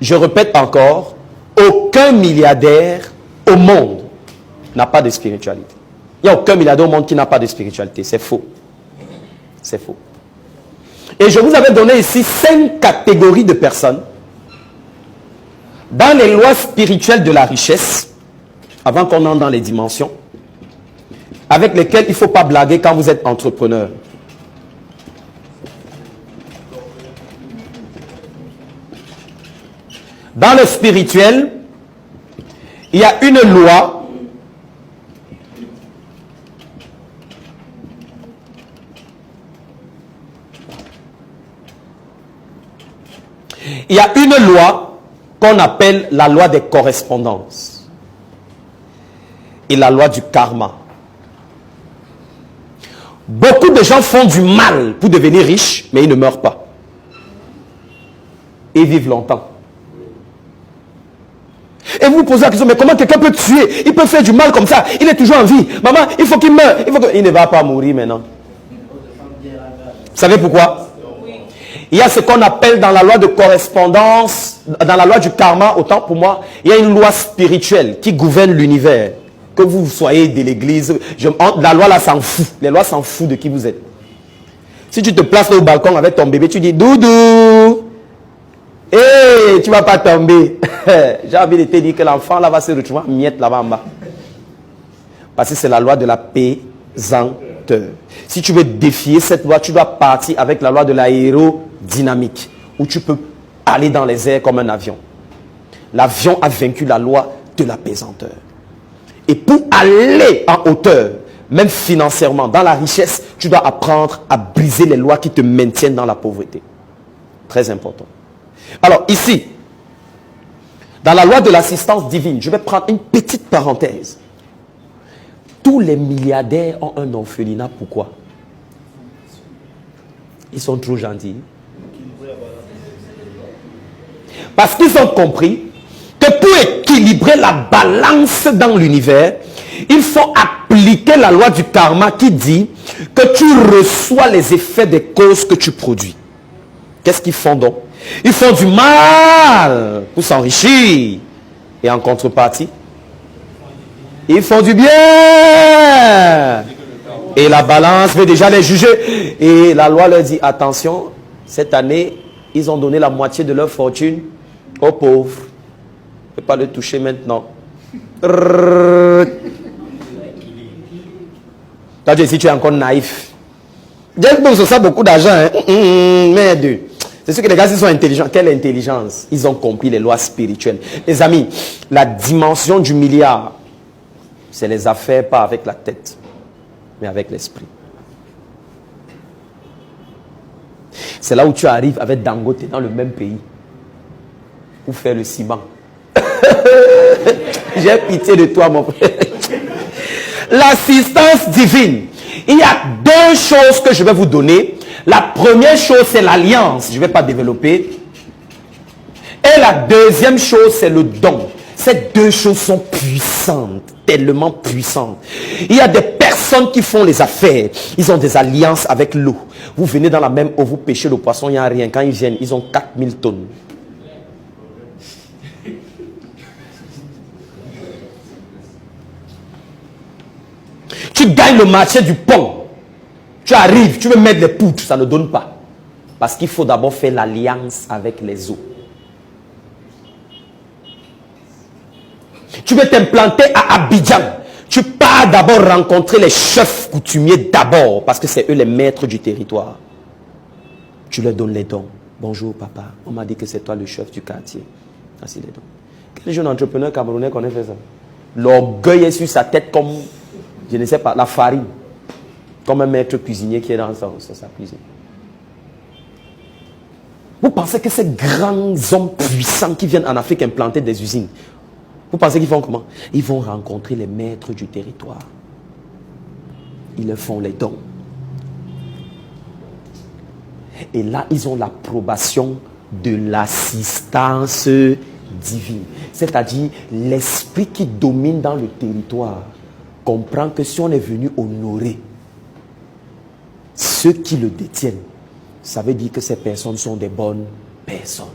Je répète encore, aucun milliardaire au monde n'a pas de spiritualité. Il n'y a aucun milliardaire au monde qui n'a pas de spiritualité. C'est faux. C'est faux. Et je vous avais donné ici 5 catégories de personnes dans les lois spirituelles de la richesse, avant qu'on entre dans les dimensions, avec lesquelles il ne faut pas blaguer quand vous êtes entrepreneur. Dans le spirituel, il y a une loi qu'on appelle la loi des correspondances et la loi du karma. Beaucoup de gens font du mal pour devenir riches, mais ils ne meurent pas. Et vivent longtemps. Et vous vous posez la question, mais comment quelqu'un peut tuer? Il peut faire du mal comme ça. Il est toujours en vie. Maman, il faut qu'il meure. Il ne va pas mourir maintenant. Vous savez pourquoi? Il y a ce qu'on appelle dans la loi de correspondance, dans la loi du karma, autant pour moi, il y a une loi spirituelle qui gouverne l'univers. Que vous soyez de l'église, la loi là s'en fout. Les lois s'en foutent de qui vous êtes. Si tu te places là au balcon avec ton bébé, tu dis Doudou, tu ne vas pas tomber. J'ai envie de te dire que l'enfant là va se retrouver en miettes là-bas en bas. Parce que c'est la loi de la pesanteur. Si tu veux défier cette loi, tu dois partir avec la loi de l'aérodynamique, où tu peux aller dans les airs comme un avion. L'avion a vaincu la loi de la pesanteur. Et pour aller en hauteur, même financièrement, dans la richesse, tu dois apprendre à briser les lois qui te maintiennent dans la pauvreté. Très important. Alors ici, dans la loi de l'assistance divine, je vais prendre une petite parenthèse. Tous les milliardaires ont un orphelinat. Pourquoi? Ils sont trop gentils. Parce qu'ils ont compris que pour équilibrer la balance dans l'univers, il faut appliquer la loi du karma qui dit que tu reçois les effets des causes que tu produis. Qu'est-ce qu'ils font donc? Ils font du mal pour s'enrichir. Et en contrepartie, ils font du bien. Et la balance veut déjà les juger. Et la loi leur dit, attention, cette année, ils ont donné la moitié de leur fortune aux pauvres. Ne peux pas le toucher maintenant. Toi, si tu es encore naïf. J'ai ça beaucoup d'argent. Hein? Merde. C'est sûr que les gars, ils sont intelligents. Quelle intelligence? Ils ont compris les lois spirituelles. Les amis, la dimension du milliard, c'est les affaires, pas avec la tête, mais avec l'esprit. C'est là où tu arrives avec Dangote dans le même pays pour faire le ciment. J'ai pitié de toi, mon frère. L'assistance divine. Il y a 2 choses que je vais vous donner. La première chose, c'est l'alliance. Je ne vais pas développer. Et la deuxième chose, c'est le don. Ces 2 choses sont puissantes, tellement puissantes. Il y a des personnes qui font les affaires. Ils ont des alliances avec l'eau. Vous venez dans la même eau, vous pêchez le poisson, il n'y a rien. Quand ils viennent, ils ont 4000 tonnes. Tu gagnes le marché du pont. Tu arrives, tu veux mettre les poutres, ça ne donne pas. Parce qu'il faut d'abord faire l'alliance avec les eaux. Tu veux t'implanter à Abidjan. Tu pars d'abord rencontrer les chefs coutumiers d'abord, parce que c'est eux les maîtres du territoire. Tu leur donnes les dons. Bonjour papa, on m'a dit que c'est toi le chef du quartier. Voici les dons. Quel jeune entrepreneur camerounais connaît fait ça? L'orgueil est sur sa tête comme, je ne sais pas, la farine. Comme un maître cuisinier qui est dans sa cuisine. Vous pensez que ces grands hommes puissants qui viennent en Afrique implanter des usines, vous pensez qu'ils font comment? Ils vont rencontrer les maîtres du territoire. Ils leur font les dons. Et là, ils ont l'approbation de l'assistance divine. C'est-à-dire, l'esprit qui domine dans le territoire comprend que si on est venu honorer ceux qui le détiennent, ça veut dire que ces personnes sont des bonnes personnes.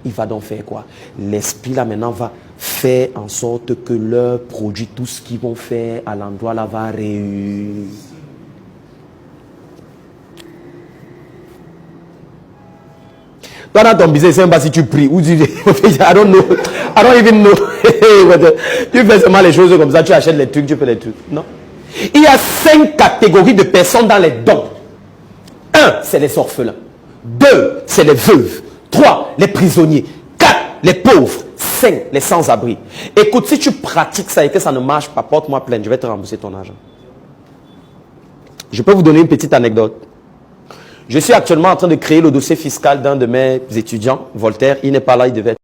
il va donc faire quoi? L'esprit là maintenant va faire en sorte que leur produit, tout ce qu'ils vont faire à l'endroit là va réunir. Toi dans ton business, c'est même pas si tu pries ou tu dis, I don't know, I don't even know. Tu fais seulement les choses comme ça, tu achètes les trucs, tu fais les trucs. Non. Il y a 5 catégories de personnes dans les dons. 1, c'est les orphelins. 2, c'est les veuves. 3, les prisonniers. 4, les pauvres. 5, les sans-abri. Écoute, si tu pratiques ça et que ça ne marche pas, porte-moi plainte, je vais te rembourser ton argent. Je peux vous donner une petite anecdote. Je suis actuellement en train de créer le dossier fiscal d'un de mes étudiants, Voltaire. Il n'est pas là, il devait être